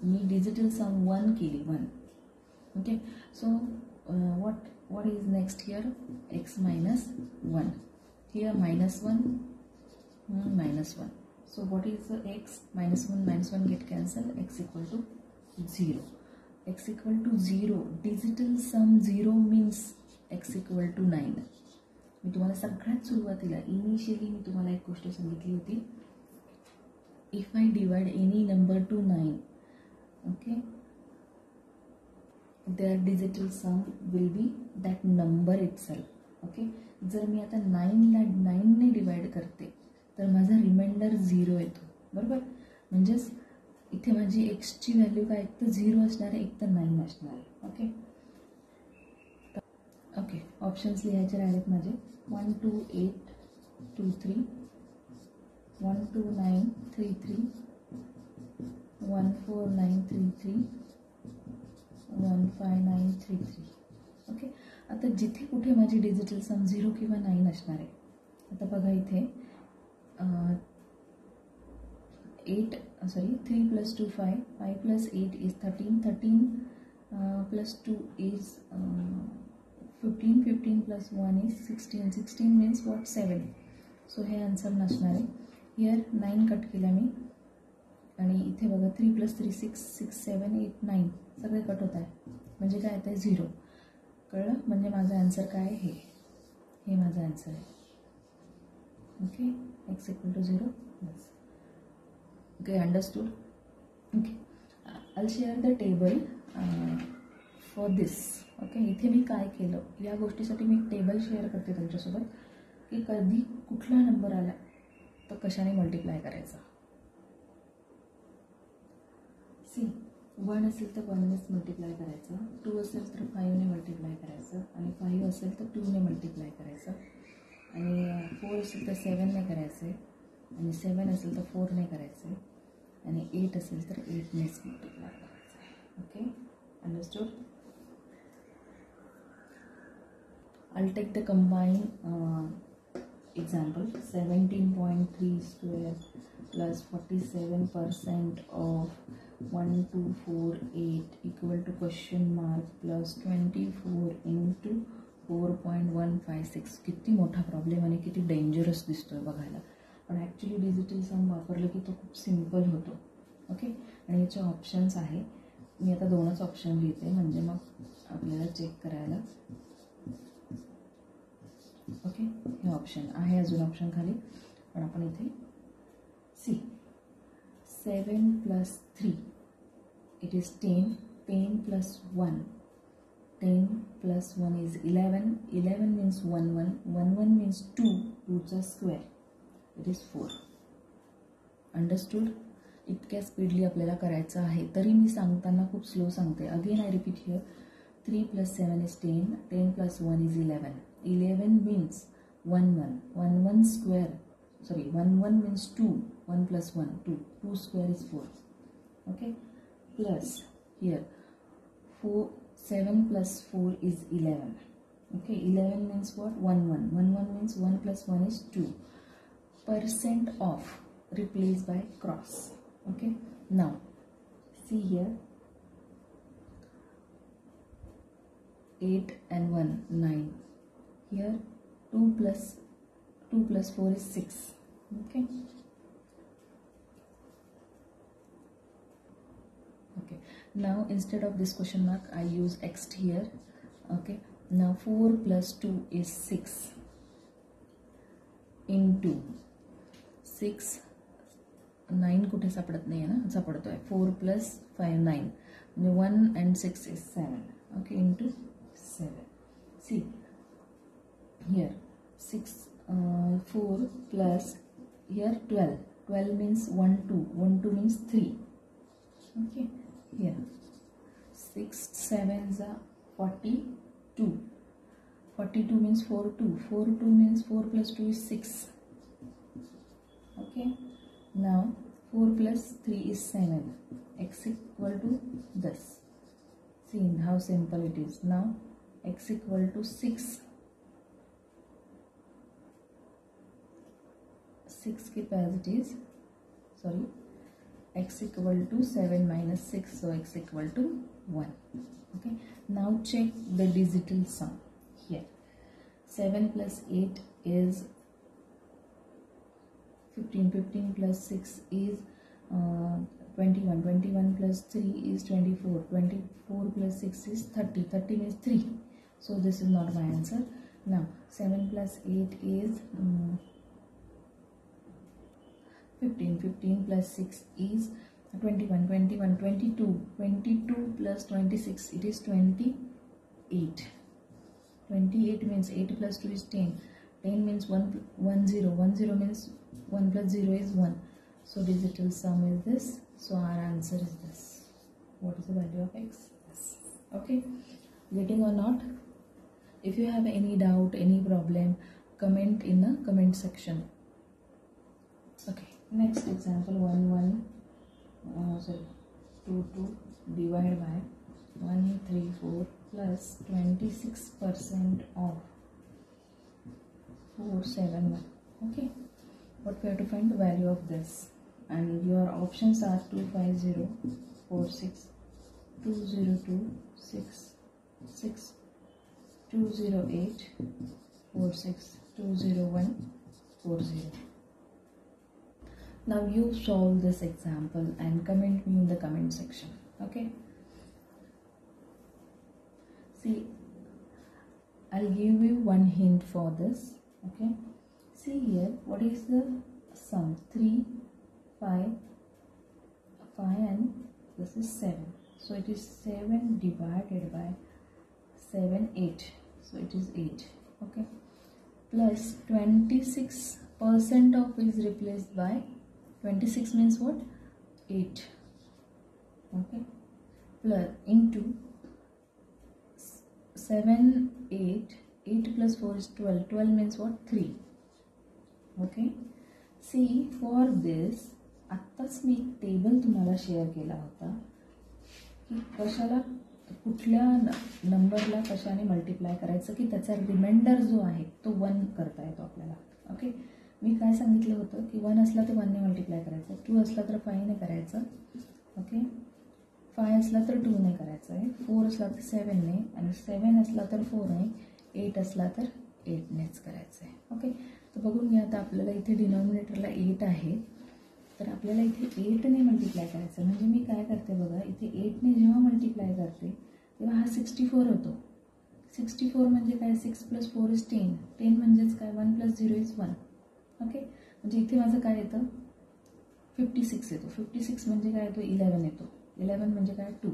मी डिजिटल सम 1 केली, 1. Okay, so what is next here? X minus 1. Here minus 1, minus 1. So what is the x? Minus 1 get cancelled. X equal to 0. X equal to 0. Digital sum 0 means x equal to 9. मी तुम्हाला सगळ्यात सुरुवातीला initially मी तुम्हाला एक गोष्ट सांगितली होती. If I divide any number to 9, okay, their digital sum will be that number itself. Okay, जर मी आता 9ला 9ने डिवाइड करते तर माझा रिमाइंडर 0 येतो, बरोबर. म्हणजेच इथे माझी एक्सची व्हॅल्यू काय, एक तर 0 असणार आहे, एक तर 9 असणार आहे. ओके ओके, ऑप्शन्स लिहायचे राहिलेत माझे. 1 2 8 2 3, 1 2 9 3 3, 1 4 9 3 3, 1 5 9 3 3. ओके, आता जिथे कुठे माझी डिजिटल सम 0 किंवा 9 असणार आहे. आता बघा इथे 3 + 2 5, 5 + 8 is 13, 13 + 2 is 15, 15 + 1 is 16, 16 means what, 7. So हे आन्सर नसणार आहे. हिअर 9 कट केला मी आणि इथे बघा 3 + 3 6, 6 7 8 9 सगळे कट होत आहे. म्हणजे काय येतं आहे, 0. कळलं? म्हणजे माझा आन्सर काय आहे, हे माझा आन्सर आहे. Okay, x equal to 0. Yes. Okay, understood. Okay, I'll share the table for this. Okay, इथे मी काय केलं या गोष्टीसाठी मी एक टेबल शेअर करते तुमच्यासोबत की कधी कुठला नंबर आला तर कशाने मल्टिप्लाय करायचा. सी 1 असेल तर 1नेच मल्टिप्लाय करायचं, 2 असेल तर 5ने मल्टिप्लाय करायचं, आणि 5 असेल तर 2ने मल्टिप्लाय करायचं, आणि 4 असेल तर 7ने करायचं, आणि 7 असेल तर 4ने करायचं, आणि 8 असेल तर 8नेच मल्टिप्लाय करायचं. Okay, understood. I'll take the combined example. 17.3 square plus 47% of 1248 equal to question mark plus 24 into 4.156. किती मोठा प्रॉब्लेम आणि किती डेंजरस दिसतोय बघायला, पण ॲक्च्युली डिजिटल सम वापरलं की तो खूप सिम्पल होतो. ओके, आणि याचे ऑप्शन्स आहे. मी आता 2च ऑप्शन लिहिते म्हणजे मग आपल्याला चेक करायला. ओके, हे ऑप्शन आहे, अजून ऑप्शन खाली, पण आपण इथे C 7 + 3 it is 10, 10 + 1, 10 + 1 is 11, 11 means 1 1, 1 1 means 2, 2चा स्क्वेअर इट इज 4. अंडरस्टूड. इतक्या स्पीडली आपल्याला करायचं आहे, तरी मी सांगताना खूप स्लो सांगते. Again I repeat here. 3 + 7 is 10, 10 + 1 is 11, 11 means 1 1, 1 1 square, 1 1 means 2, 1 + 1 2, 2 square is 4. Okay, plus here 7 + 4 is 11. Okay, 11 means what, 1 1, 1 1 means 1 + 1 is 2. Percent of replaced by cross. Okay, now see here 8 and 1 9. Here 2 + 4 is 6. Okay. Okay. Now instead of this question mark, I use X here. Okay. Now 4 + 2 is 6 into 6. 9 कुठे सापडत नाही आहे ना, सापडतोय. 4 + 5 9, म्हणजे 1 and 6 is 7. Okay, into 7. See here 6 4 plus here 12, 12 means 1 2, 1 2 means 3. Okay, here 6 7s are 42, 42 means 4 2, 4 2 means 4 + 2 is 6. Okay, now 4 plus 3 is 7. X equal to this. See how simple it is. Now x equal to 6. 6 capacities. Sorry. X equal to 7 minus 6. So x equal to 1. Okay. Now check the digital sum here. 7 plus 8 is 15. 15 plus 6 is 21. 21 plus 3 is 24. 24 plus 6 is 30. 30 means 3. So this is not my answer. Now 7 plus 8 is 15. 15 plus 6 is 21. 21. 22. 22 plus 26, it is 28. 28 means 8 plus 2 is 10. 10 means 1 0. 1 0 means 1 plus 0 is 1. So digital sum is this. So our answer is this. What is the value of x? This. Okay. Getting or not? If you have any doubt, any problem, comment in the comment section. Okay. Next example 2 divided by 134 plus 26% of 471. Okay. What we have to find the value of this, and your options are 250, 46, 202, 6, 6, 208, 46, 201, 40. Now you solve this example and comment me in the comment section. Okay. See, I'll give you one hint for this. Okay. See here, what is the sum? 3, 5, 5 and this is 7. So it is 7 divided by 7, 8. So it is 8. Okay. Plus 26% of is replaced by 26 means what? 8. Okay. Plus into 7, 8. 8 plus 4 is 12. 12 means what? 3. Okay. See, for this आत्ताच मी एक table तुम्हाला share केला होता की कशाला कुठल्या नंबरला कशाने मल्टिप्लाय करायचं की त्याचा रिमाइंडर जो आहे तो 1 करता येतो आपल्याला. ओके. मी काय सांगितलं होतं की 1 असला तर 1 ने मल्टिप्लाय करायचं, 2 असला तर 5 ने करायचं, ओके, 5 असला तर 2 ने करायचं आहे, 4 असला तर 7 ने, आणि 7 असला तर 4 ने, 8 असला तर 8 नेच करायचं आहे. ओके. तर बघून घ्या, आता आपल्याला इथे डिनॉमिनेटरला 8 आहे, तर आपल्याला इथे 8 ने मल्टिप्लाय करायचं. म्हणजे मी काय करते बघा, इथे 8 ने जेव्हा मल्टिप्लाय करते तेव्हा हा 64 होतो. 64 म्हणजे काय, 6 + 4 = 10. 10 म्हणजेच काय, 1 + 0 = 1. ओके. म्हणजे इथे माझं काय येतं, 56 येतो. 56 म्हणजे काय येतो, 11 येतो. 11 म्हणजे काय, 2.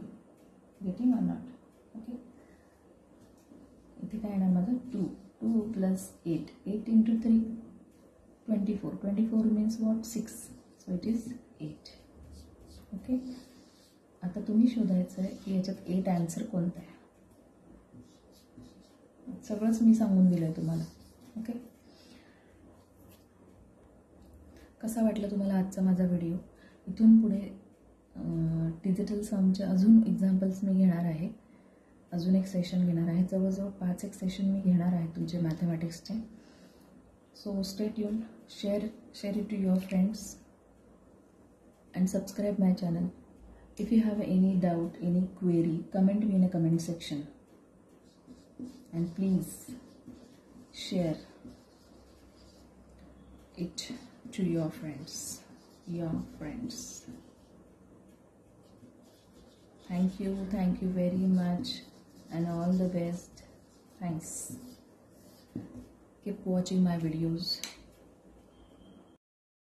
Getting or not? ओके. इथे काय येणार माझं, 2 + 8. 8 × 3 24. 24 means what, 6. So it is 8. Okay. आता तुम्ही शोधायचं आहे की याच्यात 8 आन्सर कोणता आहे. सगळंच मी सांगून दिलं आहे तुम्हाला. ओके. कसा वाटला तुम्हाला आजचा माझा व्हिडिओ. इथून पुढे डिजिटल समचे अजून एक्झाम्पल्स मी घेणार आहे, अजून एक सेशन घेणार आहे, जवळजवळ 5 एक सेशन मी घेणार आहे तुमचे मॅथमॅटिक्सचे. So stay tune, share it to your friends and subscribe my channel. If you have any doubt, any query, comment me in a comment section, and please share it to your friends. Thank you very much, and all the best. Thanks. Keep watching my videos.